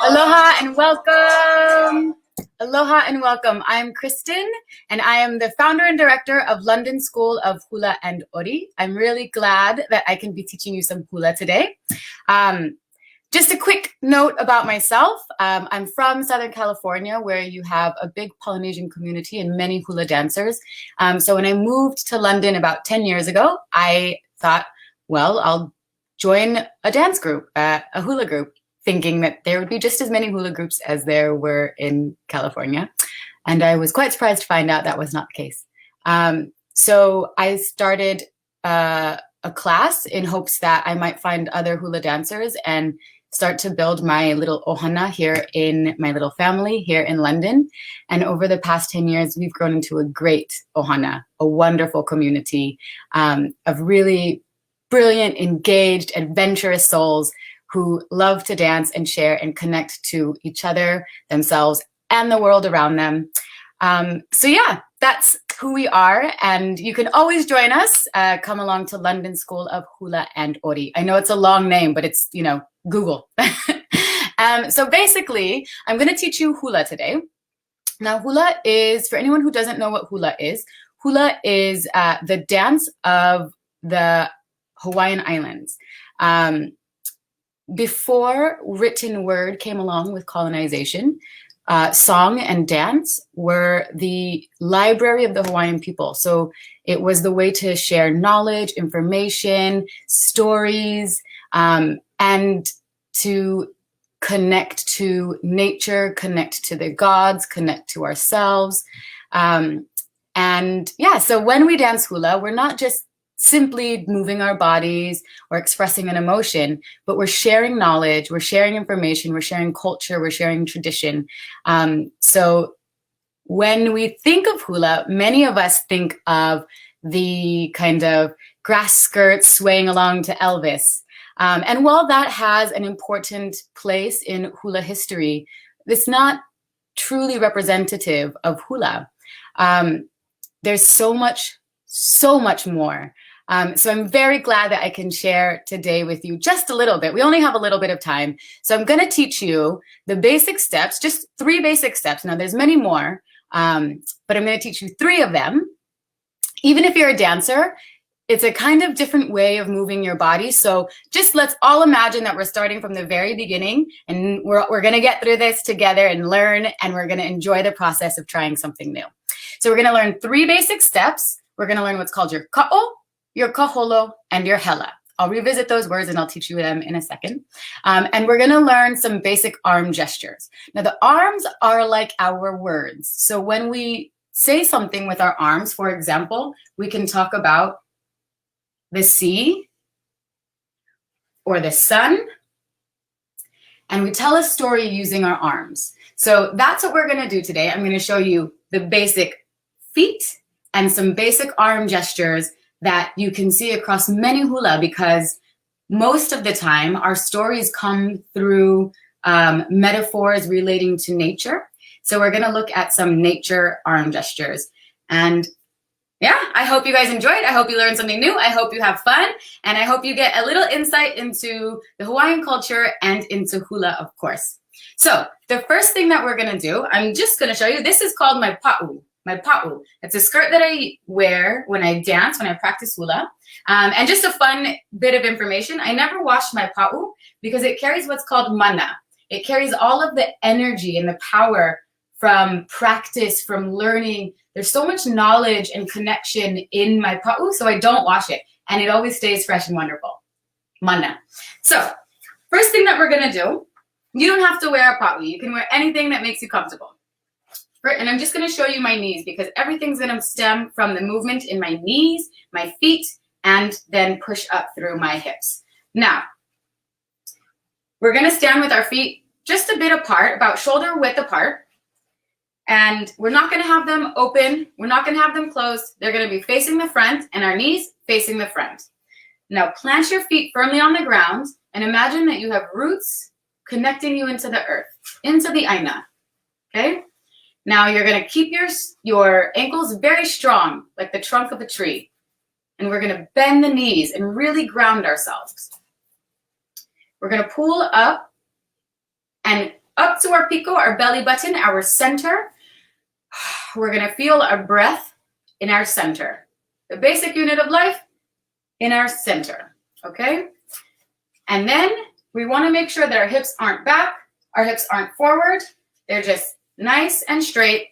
Aloha and welcome. Aloha and welcome. I'm Krysten, and I am the founder and director of London School of Hula and Ori. I'm really glad that I can be teaching you some hula today. Just a quick note about myself. I'm from Southern California, where you have a big Polynesian community and many hula dancers. So when I moved to London about 10 years ago, I thought, well, I'll join a dance group, a hula group, thinking that there would be just as many hula groups as there were in California. And I was quite surprised to find out that was not the case. So I started a class in hopes that I might find other hula dancers and start to build my little ohana here in my little family here in London. And over the past 10 years, we've grown into a great ohana, a wonderful community of really brilliant, engaged, adventurous souls who love to dance and share and connect to each other, themselves, and the world around them. So yeah, that's who we are. And you can always join us. Come along to London School of Hula and Ori. I know it's a long name, but it's, Google. So basically, I'm going to teach you hula today. Now, hula is, for anyone who doesn't know what hula is the dance of the Hawaiian Islands. Before written word came along with colonization, song and dance were the library of the Hawaiian people. So it was the way to share knowledge, information, stories, and to connect to nature, connect to the gods, connect to ourselves. And yeah, so when we dance hula, we're not just simply moving our bodies or expressing an emotion, but we're sharing knowledge, we're sharing information, we're sharing culture, we're sharing tradition. So when we think of hula, many of us think of the kind of grass skirts swaying along to Elvis. And while that has an important place in hula history, it's not truly representative of hula. There's so much more. So I'm very glad that I can share today with you just a little bit. We only have a little bit of time. So I'm going to teach you the basic steps, just 3 basic steps. Now there's many more, but I'm going to teach you 3 of them. Even if you're a dancer, it's a kind of different way of moving your body. So just let's all imagine that we're starting from the very beginning, and we're going to get through this together and learn, and we're going to enjoy the process of trying something new. So we're going to learn 3 basic steps. We're going to learn what's called your ka'o, your kaholo, and your hela. I'll revisit those words and I'll teach you them in a second. And we're going to learn some basic arm gestures. Now, the arms are like our words. So when we say something with our arms, for example, we can talk about the sea or the sun, and we tell a story using our arms. So that's what we're going to do today. I'm going to show you the basic feet and some basic arm gestures that you can see across many hula, because most of the time our stories come through metaphors relating to nature. So we're going to look at some nature arm gestures. And yeah, I hope you guys enjoyed. I hope you learned something new. I hope you have fun. And I hope you get a little insight into the Hawaiian culture and into hula, of course. So the first thing that we're going to do, I'm just going to show you, this is called my pa'u. My pa'u. It's a skirt that I wear when I dance, when I practice hula. And just a fun bit of information, I never wash my pa'u because it carries what's called mana. It carries all of the energy and the power from practice, from learning. There's so much knowledge and connection in my pa'u, so I don't wash it. And it always stays fresh and wonderful. Mana. So first thing that we're going to do, you don't have to wear a pa'u. You can wear anything that makes you comfortable. And I'm just going to show you my knees, because everything's going to stem from the movement in my knees, my feet, and then push up through my hips. Now, we're going to stand with our feet just a bit apart, about shoulder width apart. And we're not going to have them open. We're not going to have them closed. They're going to be facing the front, and our knees facing the front. Now, plant your feet firmly on the ground and imagine that you have roots connecting you into the earth, into the aina. Okay? Now you're going to keep your ankles very strong, like the trunk of a tree. And we're going to bend the knees and really ground ourselves. We're going to pull up and up to our pico, our belly button, our center. We're going to feel our breath in our center. The basic unit of life in our center, okay? And then we want to make sure that our hips aren't back, our hips aren't forward. They're just nice and straight,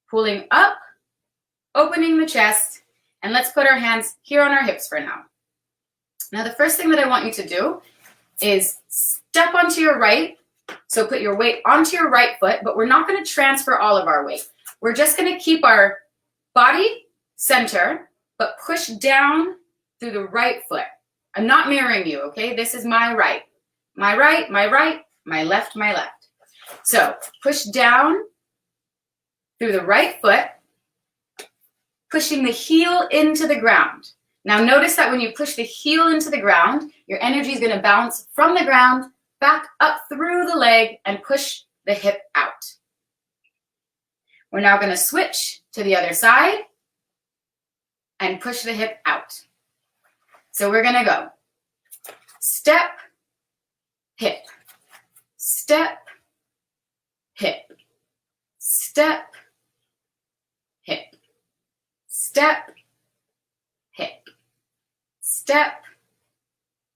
pulling up, opening the chest, and let's put our hands here on our hips for now. Now, the first thing that I want you to do is step onto your right. So put your weight onto your right foot, but we're not going to transfer all of our weight. We're just going to keep our body center, but push down through the right foot. I'm not mirroring you, okay? This is my right. My right, my right, my left, my left. So push down through the right foot, pushing the heel into the ground. Now notice that when you push the heel into the ground, your energy is going to bounce from the ground back up through the leg and push the hip out. We're now going to switch to the other side and push the hip out. So we're going to go step, hip, step, hip, step, hip, step, hip, step,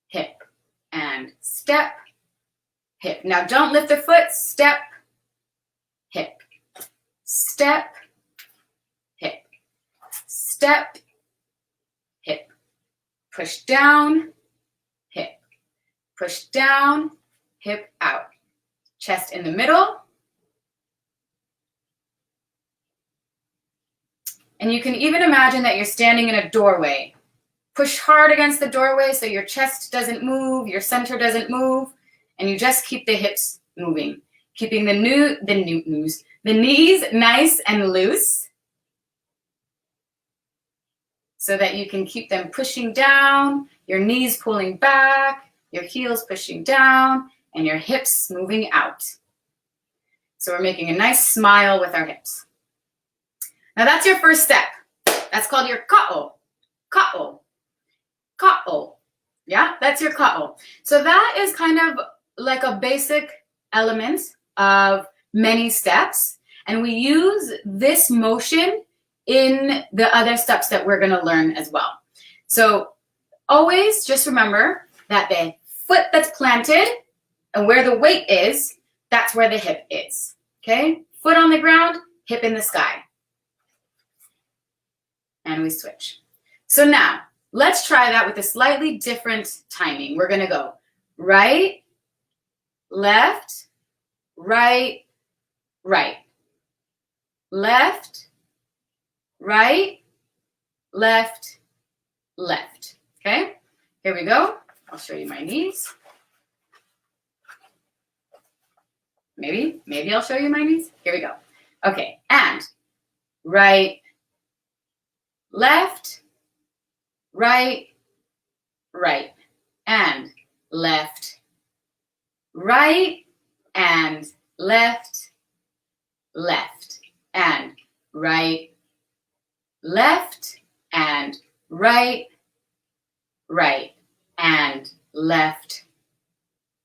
hip, and step, hip. Now don't lift the foot, step, hip, step, hip, step, hip, push down, hip, push down, hip out. Chest in the middle. And you can even imagine that you're standing in a doorway. Push hard against the doorway so your chest doesn't move, your center doesn't move, and you just keep the hips moving, keeping the knees nice and loose so that you can keep them pushing down, your knees pulling back, your heels pushing down, and your hips moving out. So we're making a nice smile with our hips. Now that's your first step. That's called your ka'o. Ka'o. Ka'o. Yeah, that's your ka'o. So that is kind of like a basic element of many steps. And we use this motion in the other steps that we're going to learn as well. So always just remember that the foot that's planted and where the weight is, that's where the hip is. Okay? Foot on the ground, hip in the sky. And we switch. So now, let's try that with a slightly different timing. We're going to go right, left, right, right. Left, right, left, left. Okay? Here we go. I'll show you my knees. Maybe I'll show you my knees. Here we go. Okay, and right, left, right, right, and left, right, and left, left, and right, left, and right, right, and left,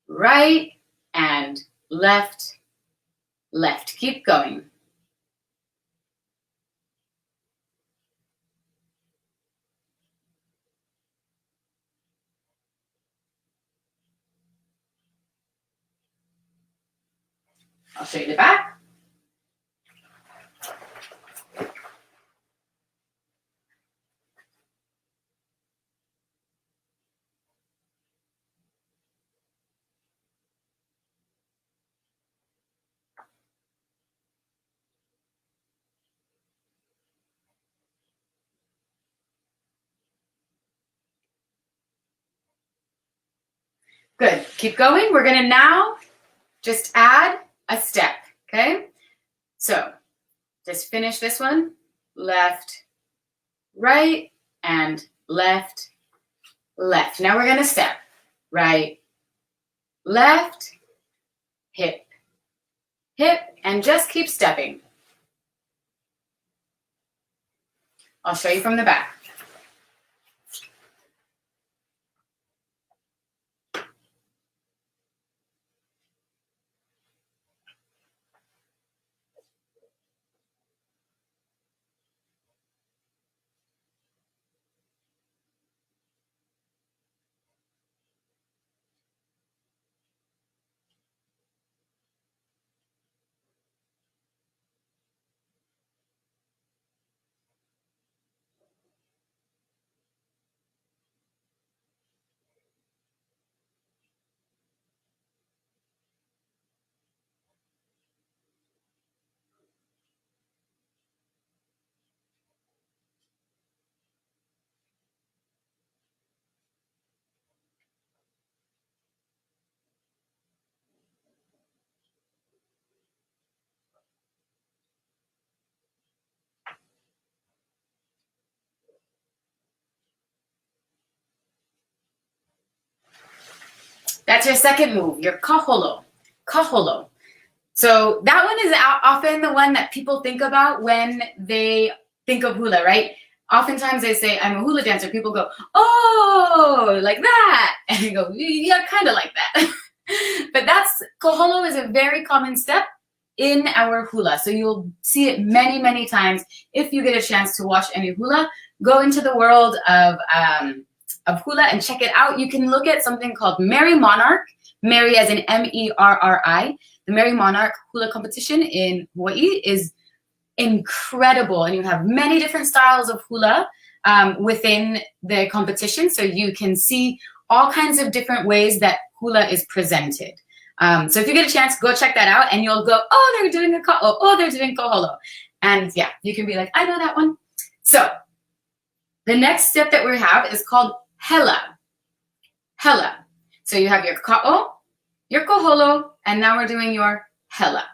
right, and left, left. Keep going. I'll show you the back. Good. Keep going. We're going to now just add a step, okay? So just finish this one. Left, right, and left, left. Now we're going to step. Right, left, hip, hip, and just keep stepping. I'll show you from the back. That's your second move, your kaholo. Kaholo. So that one is often the one that people think about when they think of hula, right? Oftentimes they say, I'm a hula dancer. People go, oh, like that. And you go, yeah, kind of like that. But kaholo is a very common step in our hula. So you'll see it many, many times. If you get a chance to watch any hula, go into the world of hula and check it out. You can look at something called Merry Monarch, Merry as in M-E-R-R-I. The Merry Monarch hula competition in Hawaii is incredible, and you have many different styles of hula within the competition, so you can see all kinds of different ways that hula is presented. So if you get a chance, go check that out, and you'll go, oh, they're doing a ka'o, oh, they're doing kaholo. And yeah, you can be like, I know that one. So the next step that we have is called hela. Hela. So you have your ka'o, your kaholo, and now we're doing your hela.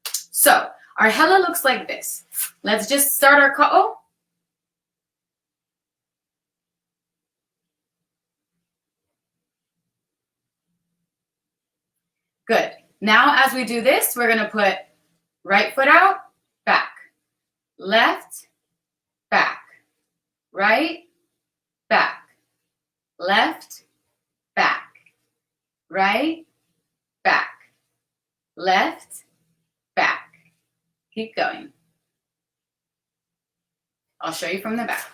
So our hela looks like this. Let's just start our ka'o. Good. Now as we do this, we're going to put right foot out, back, left, back, right, back, left, back, right, back, left, back. Keep going. I'll show you from the back.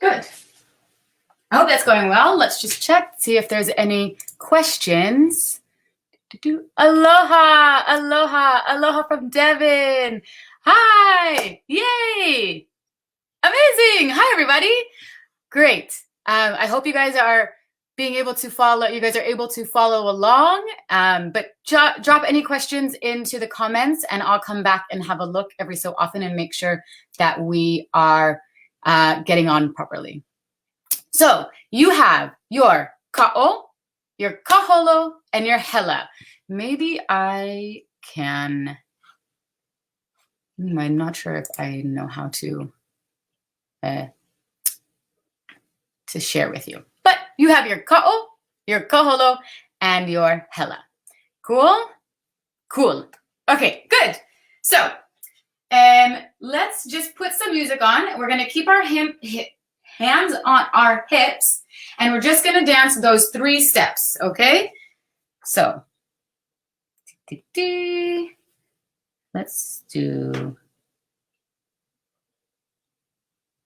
Good. I hope that's going well. Let's just check, see if there's any questions. Aloha, aloha, aloha from Devin. Hi, yay. Amazing. Hi, everybody. Great. I hope you guys are being able to follow. You guys are able to follow along, but drop any questions into the comments, and I'll come back and have a look every so often and make sure that we are getting on properly. So you have your ka'o, your kaholo, and your hela. Maybe I can, I'm not sure if I know how to share with you. But you have your ka'o, your kaholo, and your hela. Cool? Cool. Okay, good. So let's just put some music on. We're going to keep our hands on our hips, and we're just going to dance those 3 steps, okay? So, let's do...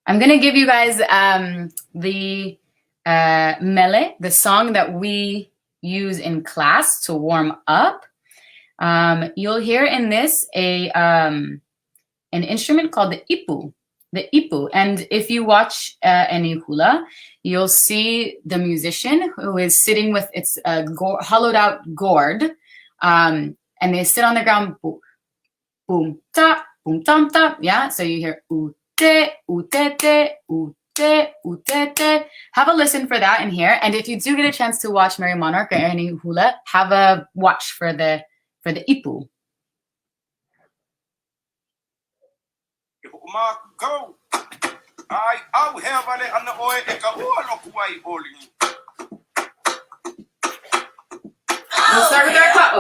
I'm going to give you guys the mele, the song that we use in class to warm up. You'll hear in this an instrument called the ipu. the ipu. And if you watch any hula, you'll see the musician who is sitting with its hollowed out gourd, and they sit on the ground, boom, boom, ta, boom, tam, ta. Yeah, so you hear ute, utete, ute, utete. Have a listen for that in here. And if you do get a chance to watch Merry Monarch or any hula, have a watch for the ipu. Go. I'll have an oil and a way bowling. We'll start with our ka-o.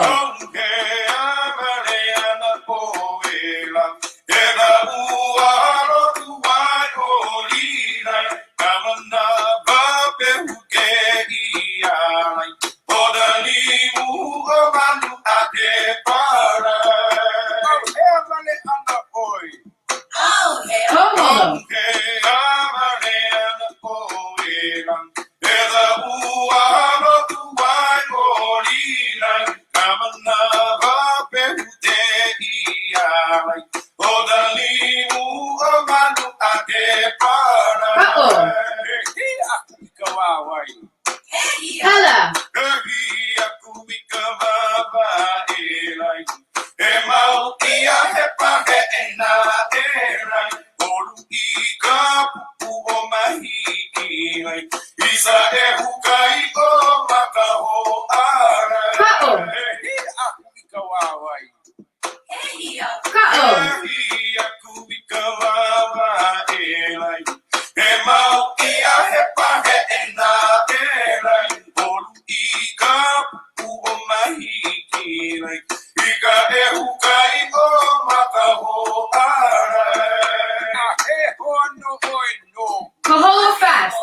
Hala. Kaholo fast.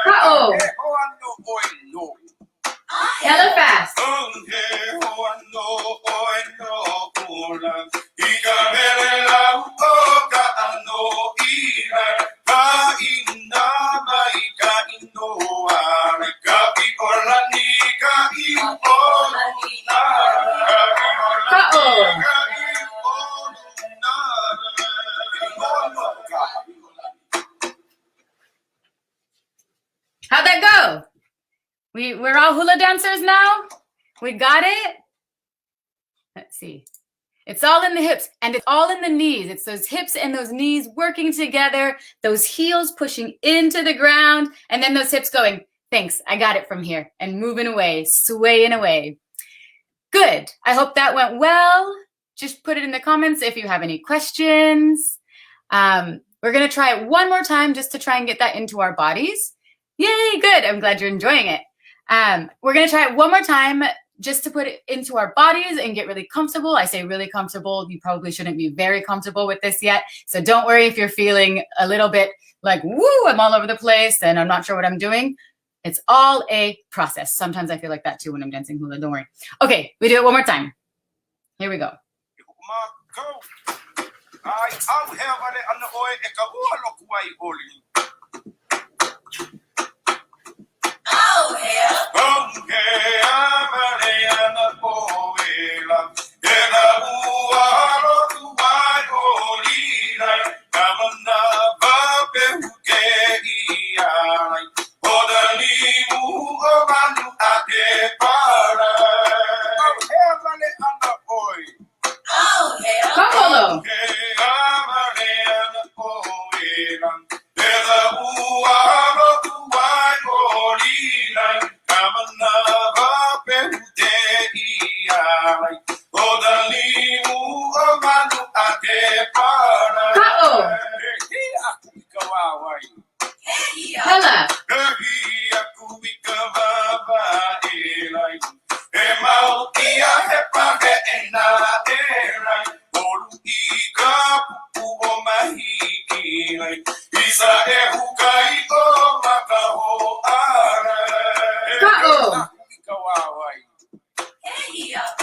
Uh-oh. Hella fast. How'd that go? We're all hula dancers now? We got it? Let's see. It's all in the hips and it's all in the knees. It's those hips and those knees working together, those heels pushing into the ground, and then those hips going, thanks, I got it from here, and moving away, swaying away. Good. I hope that went well. Just put it in the comments if you have any questions. We're going to try it one more time just to try and get that into our bodies. Yay, good. I'm glad you're enjoying it. We're going to try it one more time just to put it into our bodies and get really comfortable. I say really comfortable. You probably shouldn't be very comfortable with this yet. So don't worry if you're feeling a little bit like, woo, I'm all over the place and I'm not sure what I'm doing. It's all a process. Sometimes I feel like that too when I'm dancing hula. Don't worry. Okay, we do it one more time. Here we go. Oh, yeah. Hella.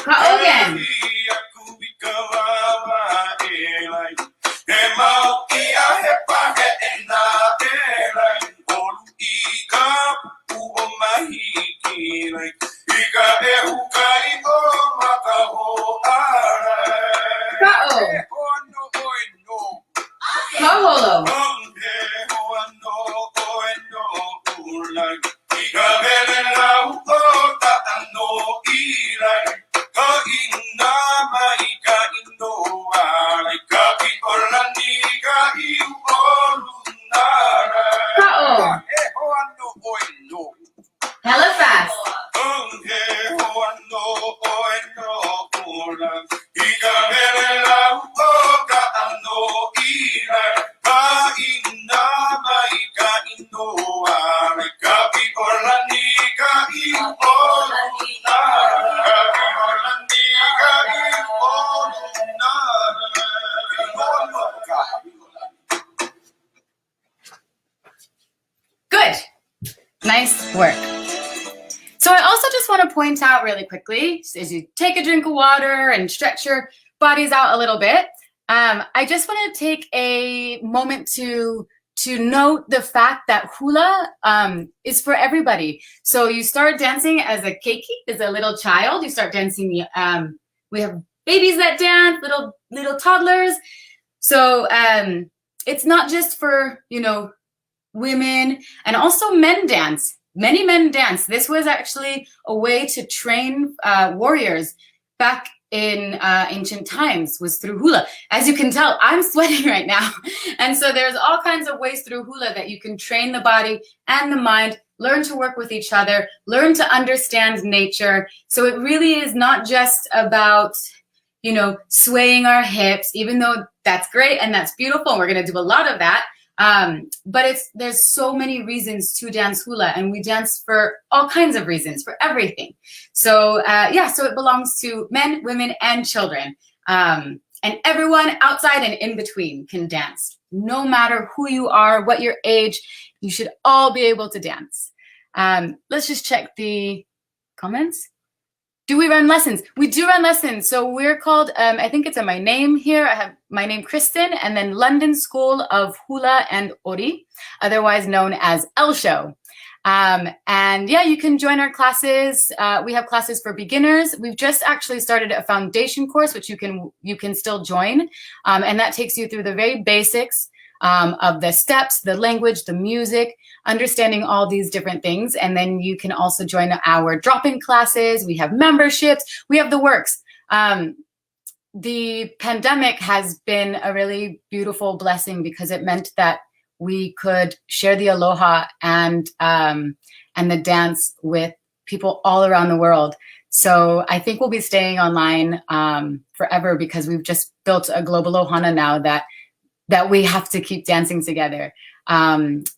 Again. work. So I also just want to point out really quickly, as you take a drink of water and stretch your bodies out a little bit, I just want to take a moment to note the fact that hula is for everybody. So you start dancing as a keiki, as a little child. You start dancing. We have babies that dance, little toddlers. So it's not just for, you know, women, and also men dance. Many men dance. This was actually a way to train warriors back in ancient times, was through hula. As you can tell, I'm sweating right now. And so there's all kinds of ways through hula that you can train the body and the mind, learn to work with each other, learn to understand nature. So it really is not just about, you know, swaying our hips, even though that's great and that's beautiful. We're going to do a lot of that. But there's so many reasons to dance hula, and we dance for all kinds of reasons, for everything. So so it belongs to men, women, and children. And everyone outside and in between can dance. No matter who you are, what your age, you should all be able to dance. Let's just check the comments. Do we run lessons? We do run lessons. So we're called, I think it's in my name here. I have my name, Krysten, and then London School of Hula and Ori, otherwise known as L-Show. And yeah, you can join our classes. We have classes for beginners. We've just actually started a foundation course, which you can still join. And that takes you through the very basics of the steps, the language, the music, understanding all these different things. And then you can also join our drop-in classes. We have memberships. We have the works. The pandemic has been a really beautiful blessing because it meant that we could share the aloha and the dance with people all around the world. So I think we'll be staying online forever because we've just built a global ohana now that we have to keep dancing together.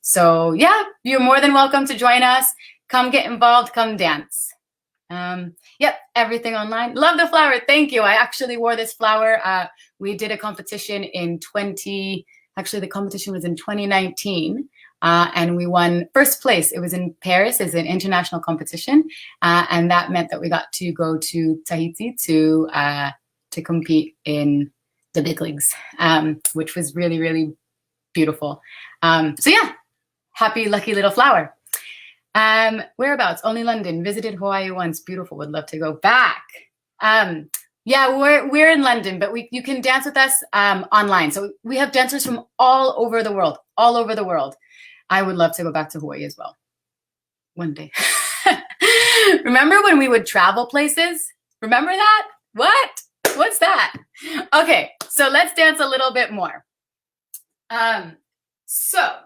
So yeah, you're more than welcome to join us. Come get involved, come dance. Yep, everything online. Love the flower, thank you. I actually wore this flower. We did a competition the competition was in 2019, and we won first place. It was in Paris, it's an international competition, and that meant that we got to go to Tahiti to compete in the big leagues, which was really, really beautiful. So yeah, happy, lucky little flower. Whereabouts? Only London. Visited Hawaii once. Beautiful. Would love to go back. Yeah, we're in London, but you can dance with us online. So we have dancers from all over the world. All over the world. I would love to go back to Hawaii as well. One day. Remember when we would travel places? Remember that? What? What's that? Okay, so let's dance a little bit more. So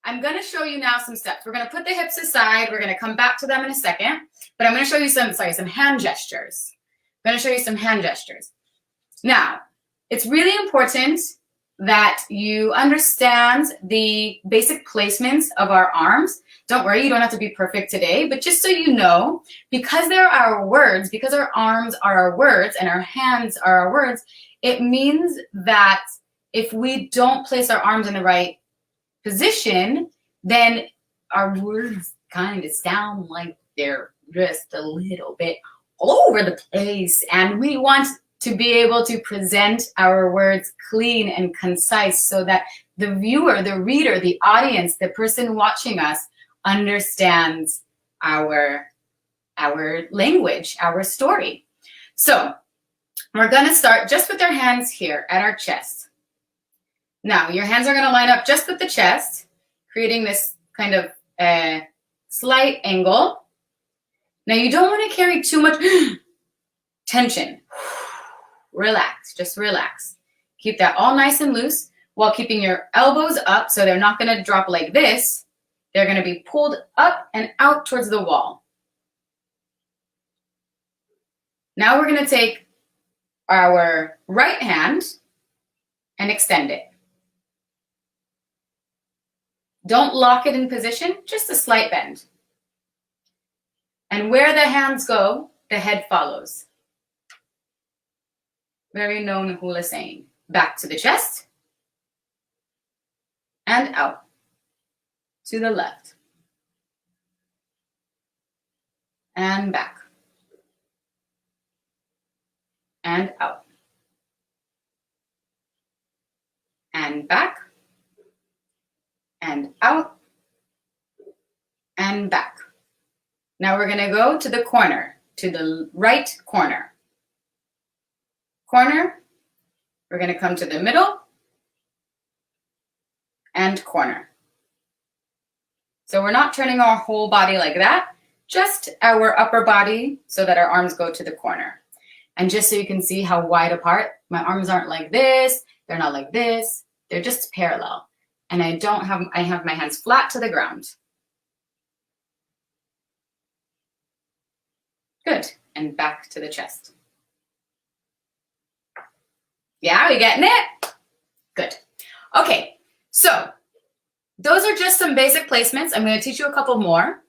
I'm going to show you now some steps. We're going to put the hips aside. We're going to come back to them in a second, but I'm going to show you some hand gestures. I'm going to show you some hand gestures. Now, it's really important that you understand the basic placements of our arms. Don't worry, you don't have to be perfect today, but just so you know, because they're our words, because our arms are our words and our hands are our words, it means that if we don't place our arms in the right position, then our words kind of sound like they're just a little bit all over the place. And we want to be able to present our words clean and concise so that the viewer, the reader, the audience, the person watching us understands our language, our story. So we're going to start just with our hands here at our chest. Now, your hands are going to line up just with the chest, creating this kind of slight angle. Now, you don't want to carry too much tension. Relax, just relax. Keep that all nice and loose while keeping your elbows up so they're not going to drop like this. They're going to be pulled up and out towards the wall. Now we're going to take our right hand and extend it. Don't lock it in position, just a slight bend. And where the hands go, the head follows. Very known hula saying. Back to the chest and out to the left. and back. And out. And back. And out. And back. Now we're going to go to the corner, to the right corner. Corner. We're going to come to the middle. And corner. So we're not turning our whole body like that, just our upper body so that our arms go to the corner. And just so you can see how wide apart, my arms aren't like this, they're not like this, they're just parallel. And I have my hands flat to the ground. Good, and back to the chest. Yeah, we getting it? Good. Okay, so those are just some basic placements. I'm going to teach you a couple more.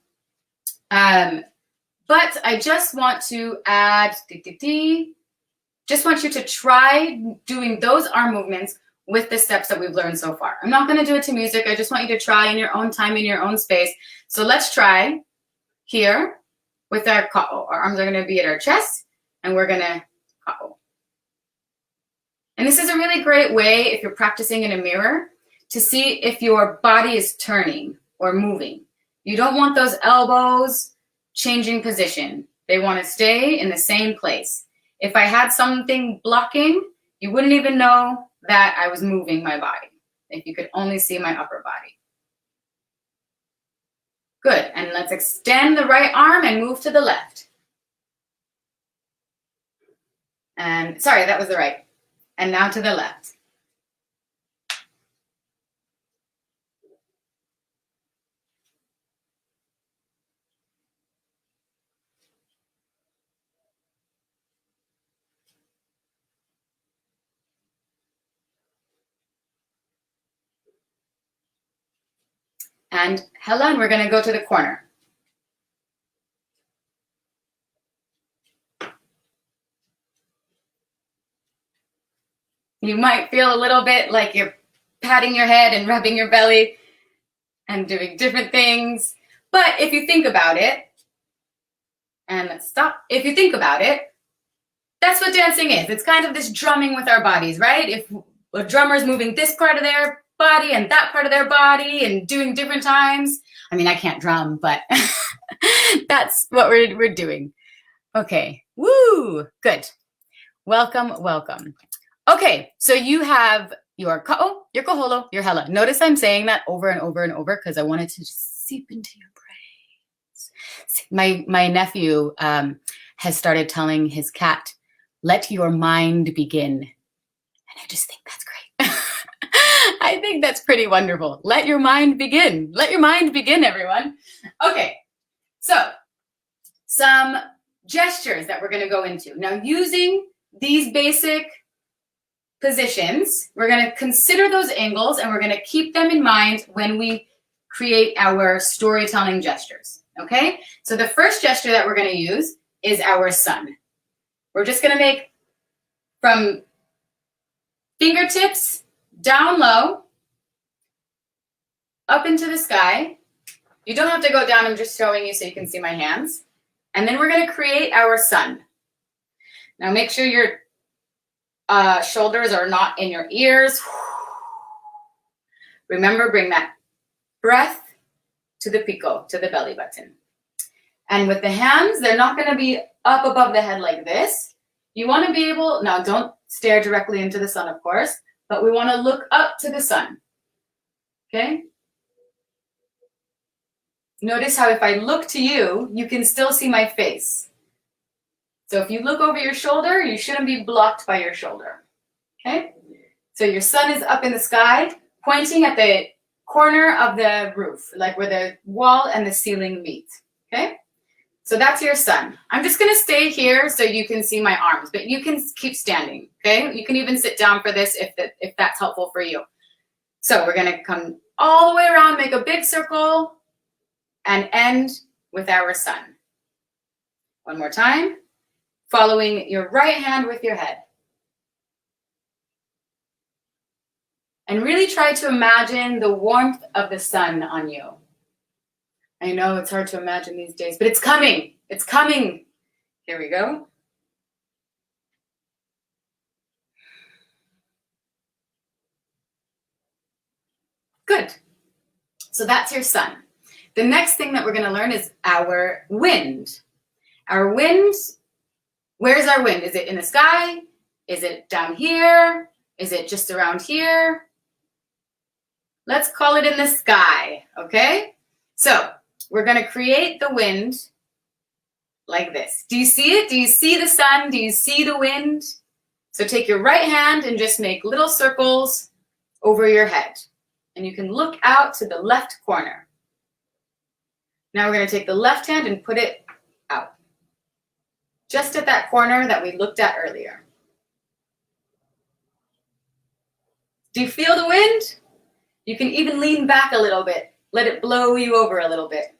But I just want to add, just want you to try doing those arm movements with the steps that we've learned so far. I'm not going to do it to music. I just want you to try in your own time, in your own space. So let's try here with our ka'o. Our arms are going to be at our chest, and we're going to ka'o. And this is a really great way, if you're practicing in a mirror, to see if your body is turning or moving. You don't want those elbows changing position. They want to stay in the same place. If I had something blocking, you wouldn't even know that I was moving my body, if you could only see my upper body. Good, and let's extend the right arm and move to the left. And sorry, that was the right. And now to the left. And Helen, we're going to go to the corner. You might feel a little bit like you're patting your head and rubbing your belly and doing different things. But if you think about it, and let's stop. If you think about it, that's what dancing is. It's kind of this drumming with our bodies, right? If a drummer's moving this part of their body and that part of their body and doing different times. I mean, I can't drum, but that's what we're doing. Okay, woo, good. Welcome, welcome. Okay, so you have your ka'o, your kaholo, your hela. Notice I'm saying that over and over and over because I wanted to just seep into your brains. My nephew has started telling his cat, "Let your mind begin." And I just think that's great. I think that's pretty wonderful. Let your mind begin. Let your mind begin, everyone. Okay, so some gestures that we're going to go into. Now, using these basic positions, we're going to consider those angles and we're going to keep them in mind when we create our storytelling gestures, okay? So the first gesture that we're going to use is our sun. We're just going to make from fingertips down low, up into the sky. You don't have to go down, I'm just showing you so you can see my hands. And then we're going to create our sun. Now make sure your shoulders are not in your ears. Remember, bring that breath to the pico, to the belly button. And with the hands, they're not going to be up above the head like this. You want to be able, now don't stare directly into the sun, of course, but we want to look up to the sun, okay? Notice how if I look to you, you can still see my face. So if you look over your shoulder, you shouldn't be blocked by your shoulder, okay? So your sun is up in the sky, pointing at the corner of the roof, like where the wall and the ceiling meet, okay? So that's your sun. I'm just gonna stay here so you can see my arms, but you can keep standing, okay? You can even sit down for this if that's helpful for you. So we're gonna come all the way around, make a big circle, and end with our sun. One more time, following your right hand with your head. And really try to imagine the warmth of the sun on you. I know it's hard to imagine these days, but it's coming. It's coming. Here we go. Good. So that's your sun. The next thing that we're going to learn is our wind. Our wind, where's our wind? Is it in the sky? Is it down here? Is it just around here? Let's call it in the sky, okay? So we're going to create the wind like this. Do you see it? Do you see the sun? Do you see the wind? So take your right hand and just make little circles over your head. And you can look out to the left corner. Now we're going to take the left hand and put it out. Just at that corner that we looked at earlier. Do you feel the wind? You can even lean back a little bit. Let it blow you over a little bit.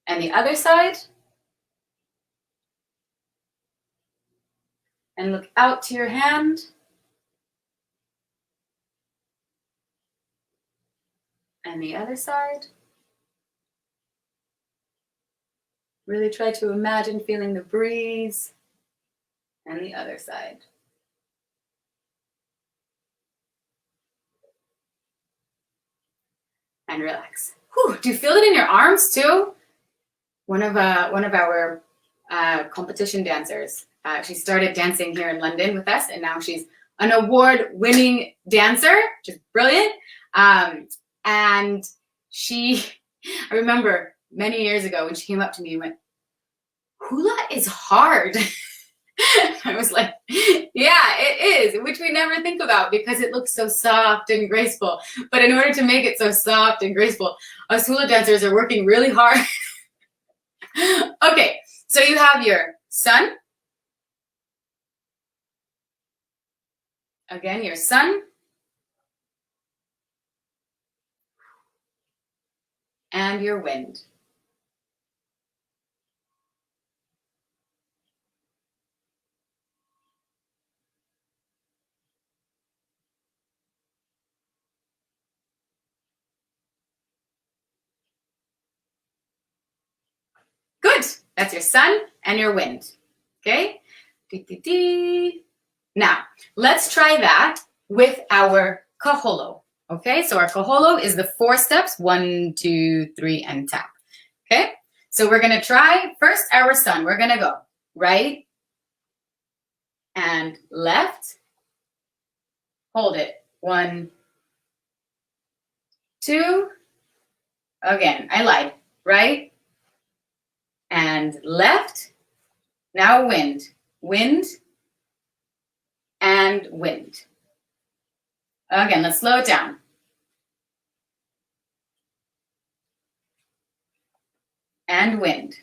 And the other side. And look out to your hand. And the other side. Really try to imagine feeling the breeze. And the other side. And relax. Whew, do you feel it in your arms too? One of our competition dancers, she started dancing here in London with us, and now she's an award-winning dancer, which is brilliant. And she, I remember many years ago when she came up to me and went, "Hula is hard." I was like, yeah, it is, which we never think about because it looks so soft and graceful. But in order to make it so soft and graceful, us hula dancers are working really hard. Okay, so you have your sun. Again, your sun. And your wind. Good. That's your sun and your wind. Okay? Now, let's try that with our kaholo. Okay? So our kaholo is the 4 steps, 1, 2, 3, and tap. Okay? So we're going to try first our sun. We're going to go right and left. Hold it. 1, 2. Again, I lied. Right and left. Now wind. Wind and wind. Again, let's slow it down. And wind.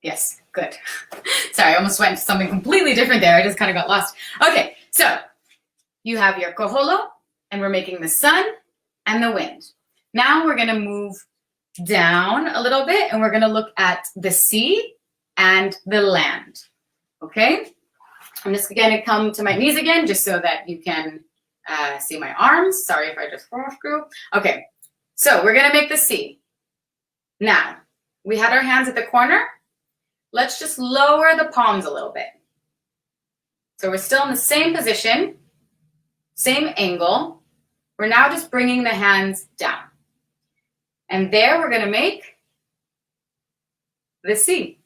Yes, good. Sorry, I almost went to something completely different there. I just kind of got lost. Okay, so you have your kaholo, and we're making the sun and the wind. Now we're going to move down a little bit, and we're going to look at the sea and the land. Okay? I'm just going to come to my knees again, just so that you can see my arms. Sorry if I just screw. Okay, so we're going to make the sea. Now, we had our hands at the corner. Let's just lower the palms a little bit. So we're still in the same position, same angle. We're now just bringing the hands down. And there we're going to make the C.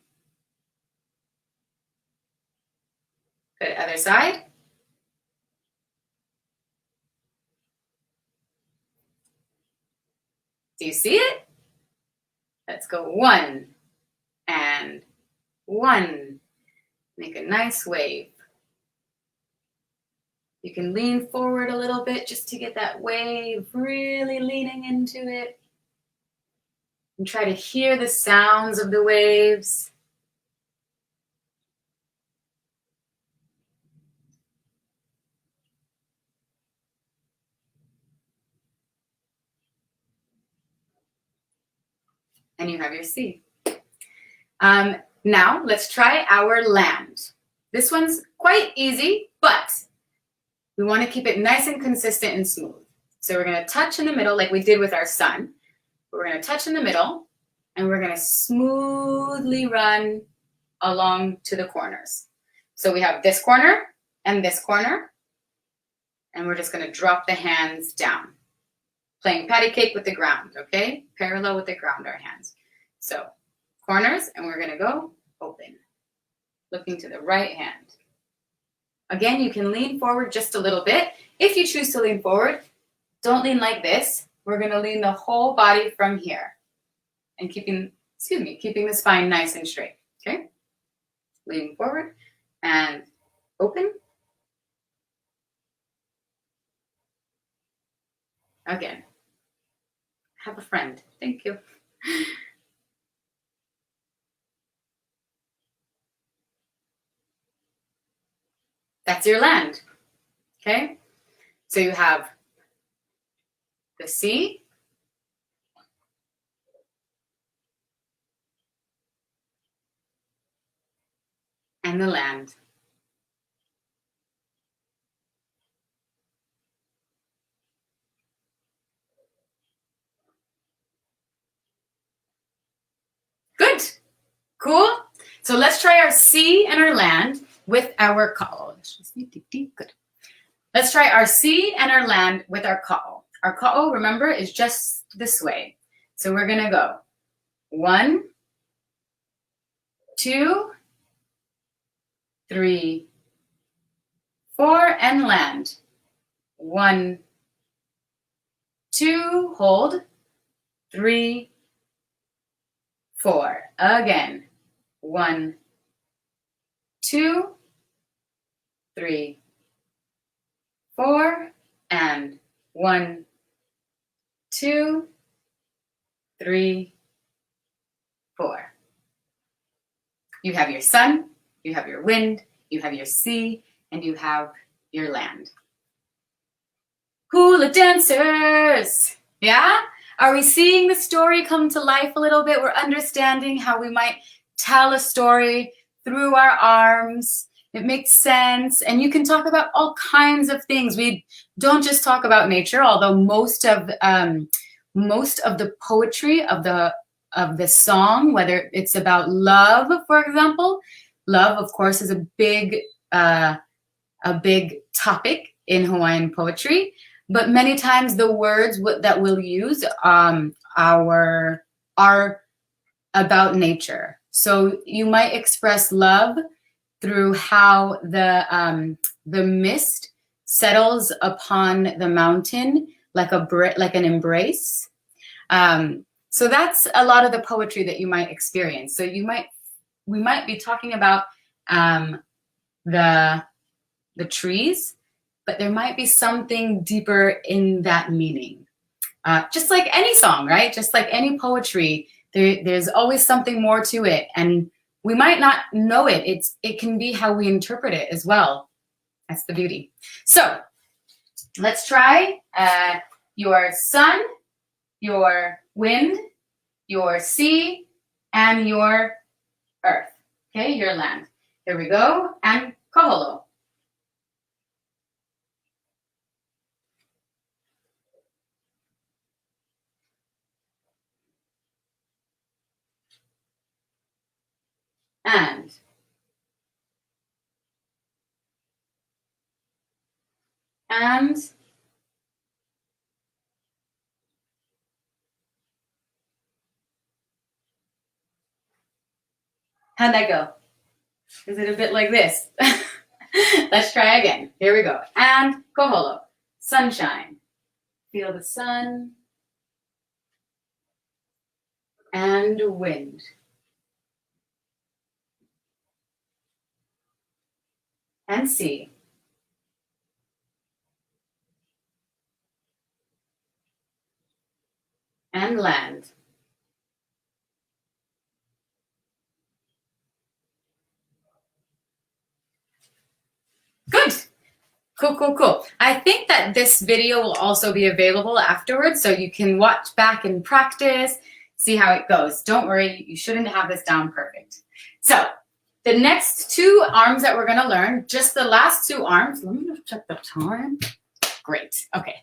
Good, other side. Do you see it? Let's go 1 and 1. Make a nice wave. You can lean forward a little bit just to get that wave, really leaning into it. And try to hear the sounds of the waves. And you have your C. Now let's try our land. This one's quite easy, but We want to keep it nice and consistent and smooth. So we're going to touch in the middle like we did with our sun. We're going to touch in the middle, and we're going to smoothly run along to the corners. So we have this corner and this corner, and we're just going to drop the hands down. Playing patty cake with the ground, okay? Parallel with the ground, our hands. So corners, and we're going to go open, looking to the right hand. Again, you can lean forward just a little bit. If you choose to lean forward, don't lean like this. We're going to lean the whole body from here and keeping the spine nice and straight, okay? Leaning forward and open. Again, have a friend. Thank you. That's your land, okay? So you have the sea, and the land. Good, cool. So let's try our sea and our land with our ka'o. Good. Let's try our sea and our land with our ka'o. Our ka'o, remember, is just this way. So we're gonna go 1, 2, 3, 4, and land. 1, 2, hold. 3, 4. Again. 1, 2, 3, 4, and 1, 2, 3, 4. You have your sun, you have your wind, you have your sea, and you have your land. Hula dancers, yeah? Are we seeing the story come to life a little bit? We're understanding how we might tell a story through our arms. It makes sense. And you can talk about all kinds of things. We don't just talk about nature, although most of the poetry of the song, whether it's about love, for example, love, of course, is a big topic in Hawaiian poetry. But many times the words that we'll use are about nature. So you might express love through how the mist settles upon the mountain like an embrace. So that's a lot of the poetry that you might experience. So we might be talking about the trees, but there might be something deeper in that meaning. Just like any song, right? Just like any poetry, there's always something more to it. And we might not know it. It can be how we interpret it as well. That's the beauty. So let's try your sun, your wind, your sea, and your earth. Okay, your land. Here we go. And kaholo. And how'd that go? Is it a bit like this? Let's try again. Here we go. And koholo, sunshine. Feel the sun and wind. And sea. And land. Good. Cool, cool, cool. I think that this video will also be available afterwards, so you can watch back and practice, see how it goes. Don't worry, you shouldn't have this down perfect. So The next 2 arms that we're going to learn, just the last 2 arms. Let me just check the time. Great. Okay.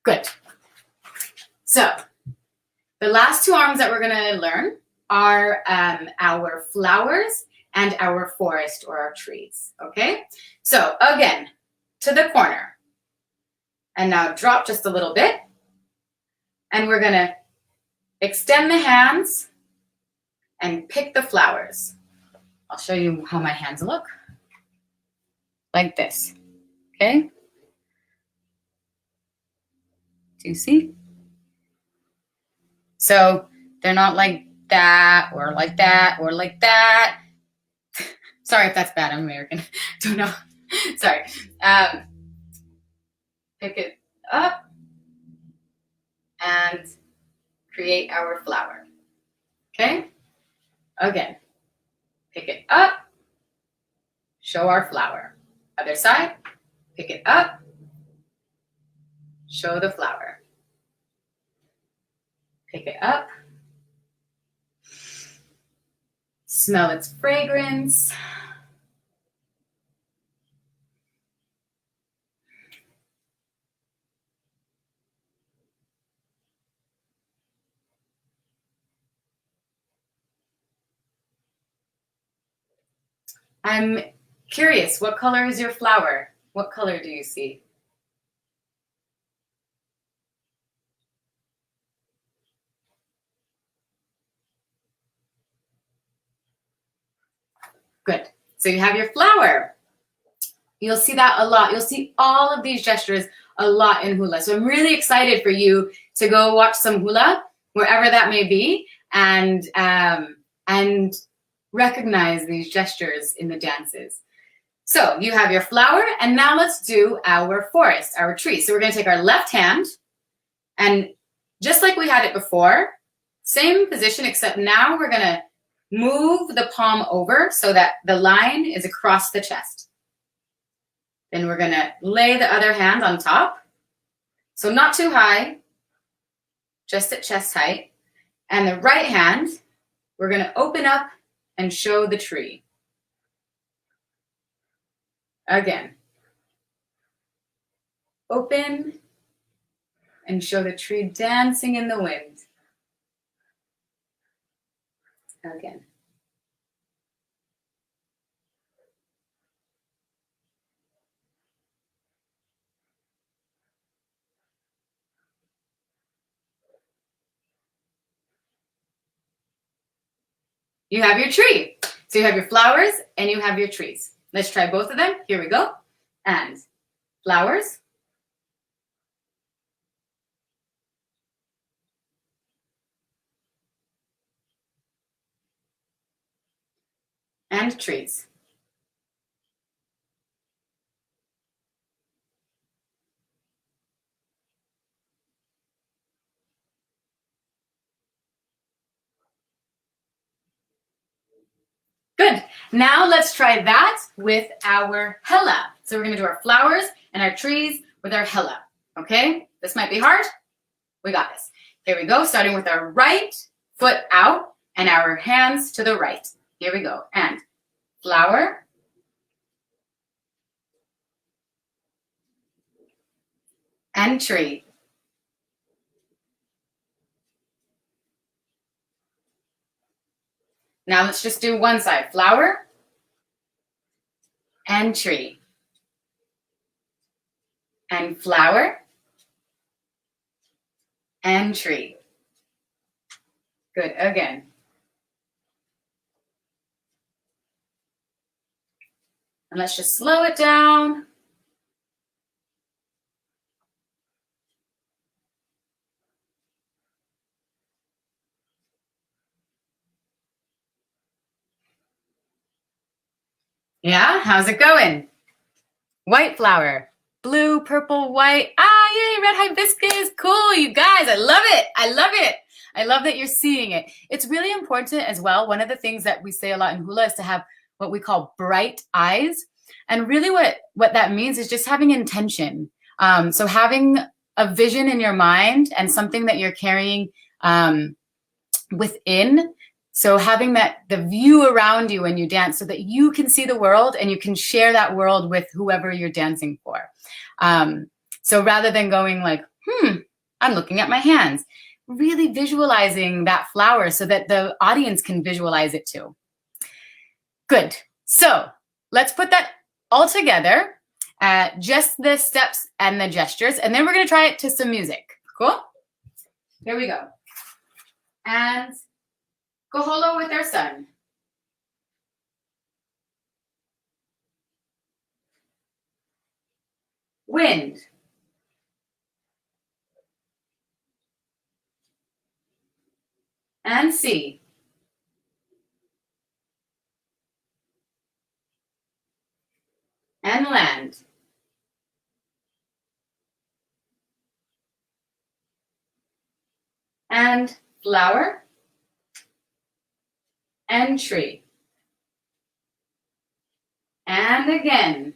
Good. So the last 2 arms that we're going to learn are our flowers and our forest or our trees. Okay. So again, to the corner. And now drop just a little bit. And we're going to extend the hands and pick the flowers. I'll show you how my hands look. Like this. Okay? Do you see? So they're not like that or like that or like that. Sorry if that's bad. I'm American. Don't know. Sorry. Pick it up and create our flower. Okay? Again. Pick it up. Show our flower. Other side. Pick it up. Show the flower. Pick it up. Smell its fragrance. I'm curious, what color is your flower? What color do you see? Good. So you have your flower. You'll see that a lot. You'll see all of these gestures a lot in hula. So I'm really excited for you to go watch some hula, wherever that may be, and recognize these gestures in the dances. So you have your flower, and now let's do our forest, our tree. So we're going to take our left hand, and just like we had it before, same position, except now we're going to move the palm over so that the line is across the chest. Then we're going to lay the other hand on top. So not too high, just at chest height. And the right hand, we're going to open up and show the tree. Again. Open and show the tree dancing in the wind. Again. You have your tree. So you have your flowers and you have your trees. Let's try both of them. Here we go. And flowers. And trees. Good. Now let's try that with our hela. So we're going to do our flowers and our trees with our hela. Okay? This might be hard. We got this. Here we go. Starting with our right foot out and our hands to the right. Here we go. And flower. And tree. Now let's just do one side. Flower and tree. And flower and tree. Good. Again. And let's just slow it down. Yeah, how's it going? White flower, blue, purple, white. Ah, yay, red hibiscus. Cool, you guys. I love it. I love it. I love that you're seeing it. It's really important as well. One of the things that we say a lot in hula is to have what we call bright eyes. And really what that means is just having intention. So having a vision in your mind and something that you're carrying within So having the view around you when you dance so that you can see the world and you can share that world with whoever you're dancing for. So rather than going like, I'm looking at my hands, really visualizing that flower so that the audience can visualize it too. Good. So let's put that all together, just the steps and the gestures, and then we're going to try it to some music. Cool? Here we go. And Koholo with our sun. Wind. And sea. And land. And flower. And tree. And again.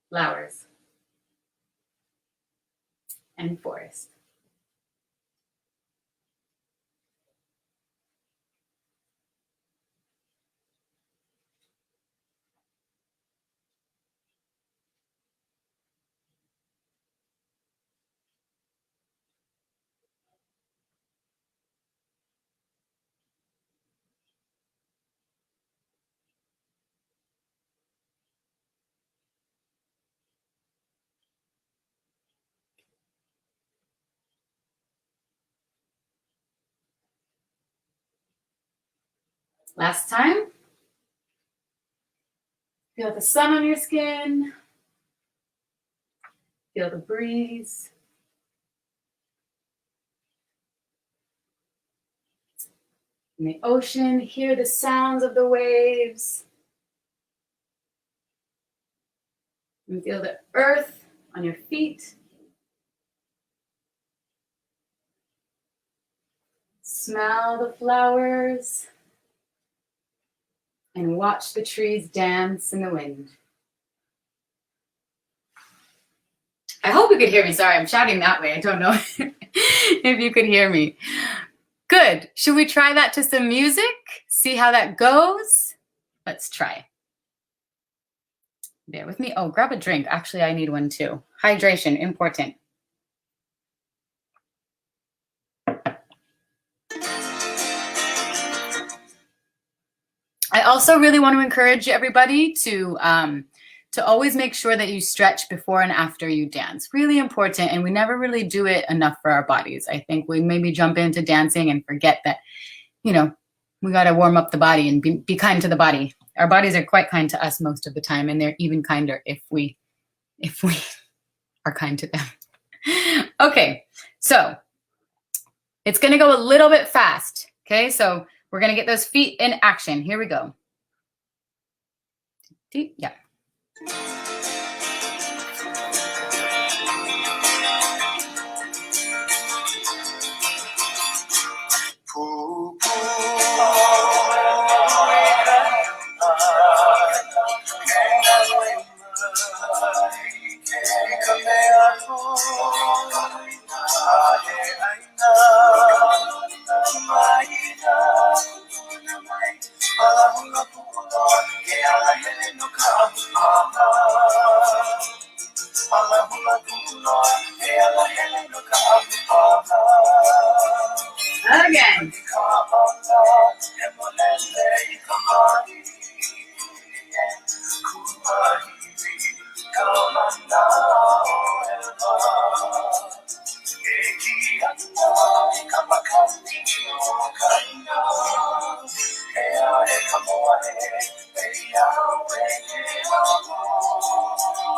Flowers. And forest. Last time. Feel the sun on your skin. Feel the breeze. In the ocean, hear the sounds of the waves. And feel the earth on your feet. Smell the flowers. And watch the trees dance in the wind. I hope you could hear me. Sorry, I'm shouting that way. I don't know if you could hear me. Good. Should we try that to some music? See how that goes? Let's try. Bear with me. Oh, grab a drink. Actually, I need one too. Hydration, important. I also really want to encourage everybody to always make sure that you stretch before and after you dance. Really important, and we never really do it enough for our bodies. I think we maybe jump into dancing and forget that, we got to warm up the body and be kind to the body. Our bodies are quite kind to us most of the time, and they're even kinder if we are kind to them. Okay, so it's going to go a little bit fast. Okay, so we're going to get those feet in action. Here we go. Yeah. Again.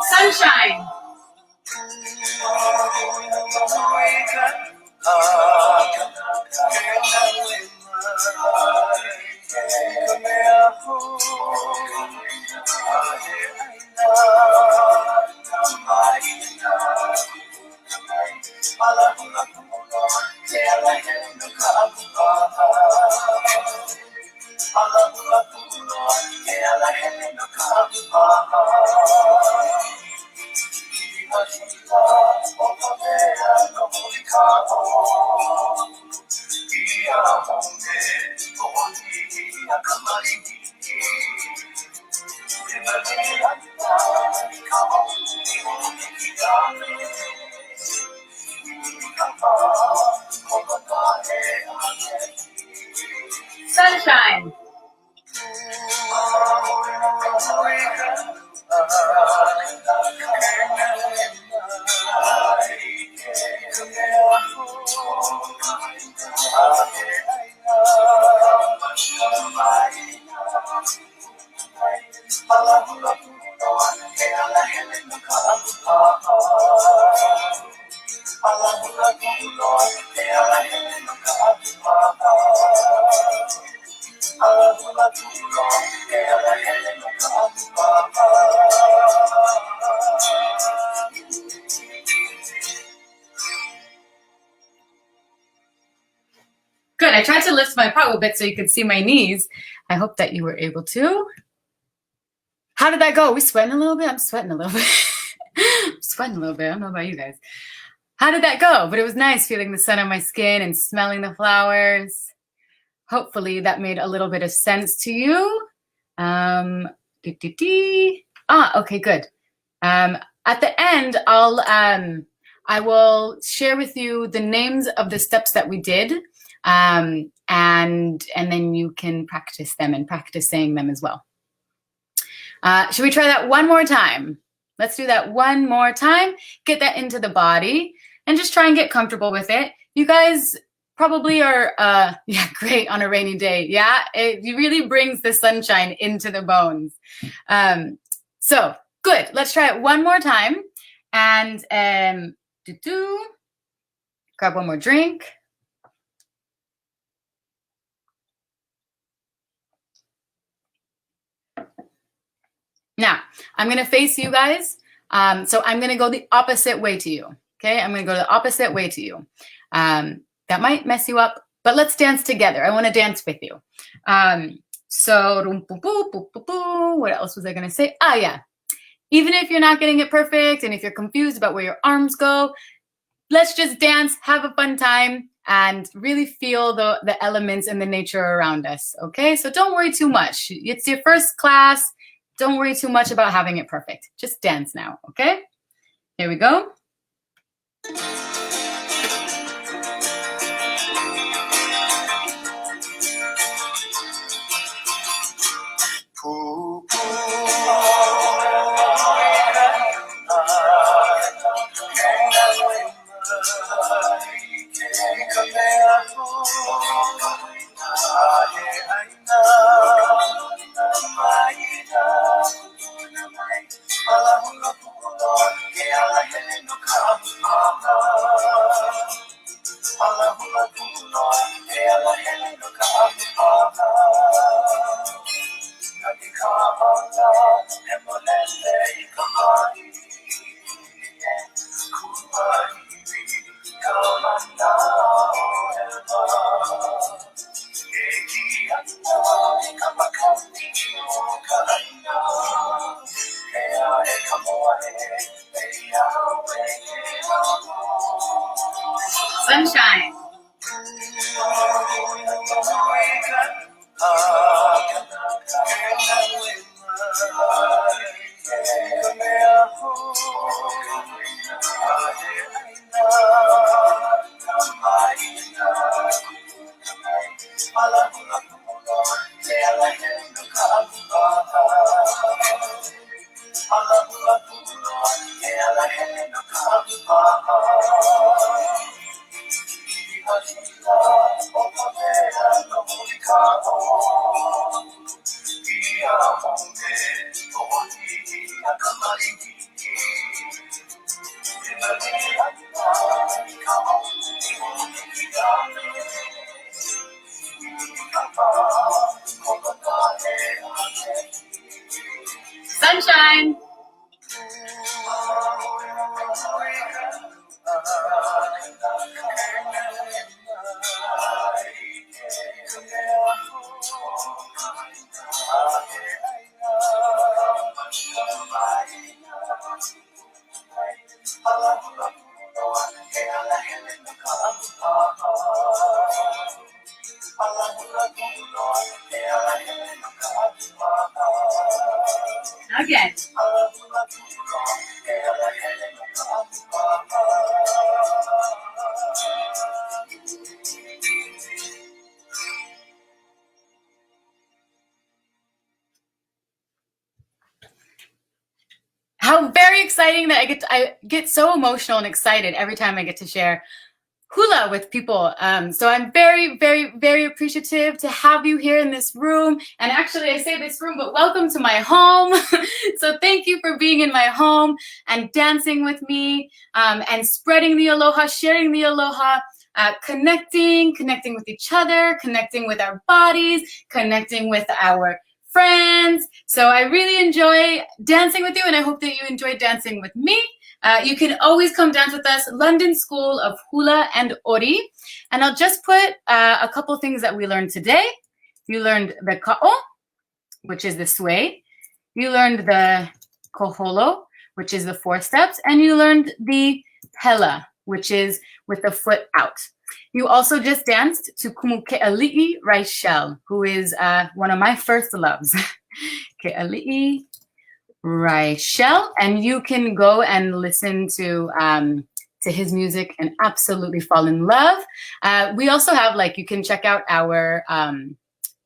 Sunshine. Sunshine. Good. I tried to lift my pa'u a bit so you could see my knees. I hope that you were able to. How did that go? We sweating a little bit? I'm sweating a little bit. I'm sweating a little bit. I don't know about you guys. How did that go? But it was nice feeling the sun on my skin and smelling the flowers. Hopefully that made a little bit of sense to you. Okay, good. At the end, I will share with you the names of the steps that we did, and then you can practice them and practice saying them as well. Should we try that one more time? Let's do that one more time. Get that into the body and just try and get comfortable with it. You guys probably are, great on a rainy day. Yeah, it really brings the sunshine into the bones. So good. Let's try it one more time. And grab one more drink. Now, I'm going to face you guys. So I'm going to go the opposite way to you. Okay, I'm going to go the opposite way to you. That might mess you up, but let's dance together. I want to dance with you. What else was I going to say? Yeah. Even if you're not getting it perfect and if you're confused about where your arms go, let's just dance, have a fun time, and really feel the elements and the nature around us. Okay, so don't worry too much. It's your first class. Don't worry too much about having it perfect. Just dance now, okay? Here we go. Sunshine. Sunshine. Again. so very exciting that I get so emotional and excited every time I get to share hula with people. So I'm very, very, very appreciative to have you here in this room. And actually, I say this room, but welcome to my home. So thank you for being in my home and dancing with me, and spreading the aloha, sharing the aloha, connecting with each other, connecting with our bodies, connecting with our friends. So I really enjoy dancing with you, and I hope that you enjoy dancing with me. You can always come dance with us, London School of Hula and Ori. And I'll just put a couple things that we learned today. You learned the ka'o, which is the sway. You learned the koholo, which is the 4 steps. And you learned the pela, which is with the foot out. You also just danced to Kumuke'ali'i Raichel, who is one of my first loves. Ke'ali'i Raichel, and you can go and listen to his music and absolutely fall in love. We also have, like, you can check out our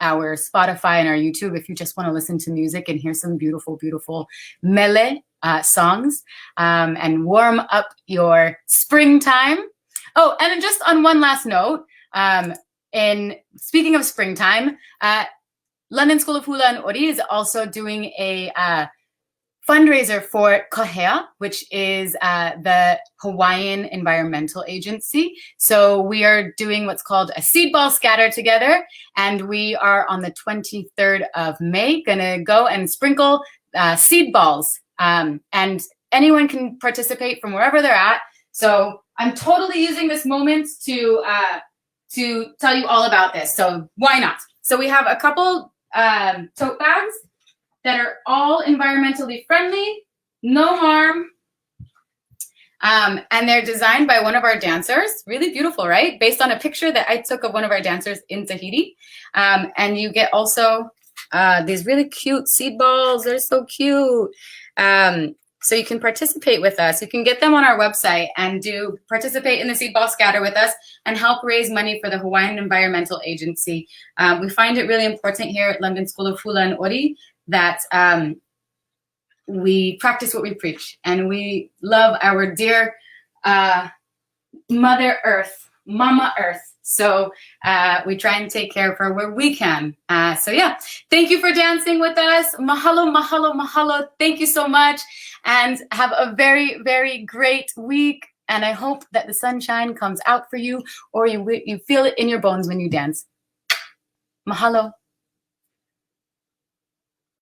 Spotify and our YouTube if you just want to listen to music and hear some beautiful, beautiful mele songs, and warm up your springtime. Oh, and then just on one last note, in speaking of springtime, London School of Hula and Ori is also doing a fundraiser for Kahea, which is the Hawaiian environmental agency. So we are doing what's called a seed ball scatter together, and we are on the 23rd of May gonna go and sprinkle seed balls, and anyone can participate from wherever they're at. So I'm totally using this moment to tell you all about this. So why not? So we have a couple tote bags that are all environmentally friendly, no harm, and they're designed by one of our dancers. Really beautiful, right? Based on a picture that I took of one of our dancers in Tahiti. And you get also these really cute seed balls. They're so cute. So you can participate with us. You can get them on our website and participate in the seed ball scatter with us and help raise money for the Hawaiian Environmental Agency. We find it really important here at London School of Hula and Ori that we practice what we preach, and we love our dear Mother Earth, Mama Earth. So we try and take care of her where we can. So yeah, thank you for dancing with us. Mahalo, mahalo, mahalo. Thank you so much, and have a very, very great week. And I hope that the sunshine comes out for you, or you feel it in your bones when you dance. Mahalo.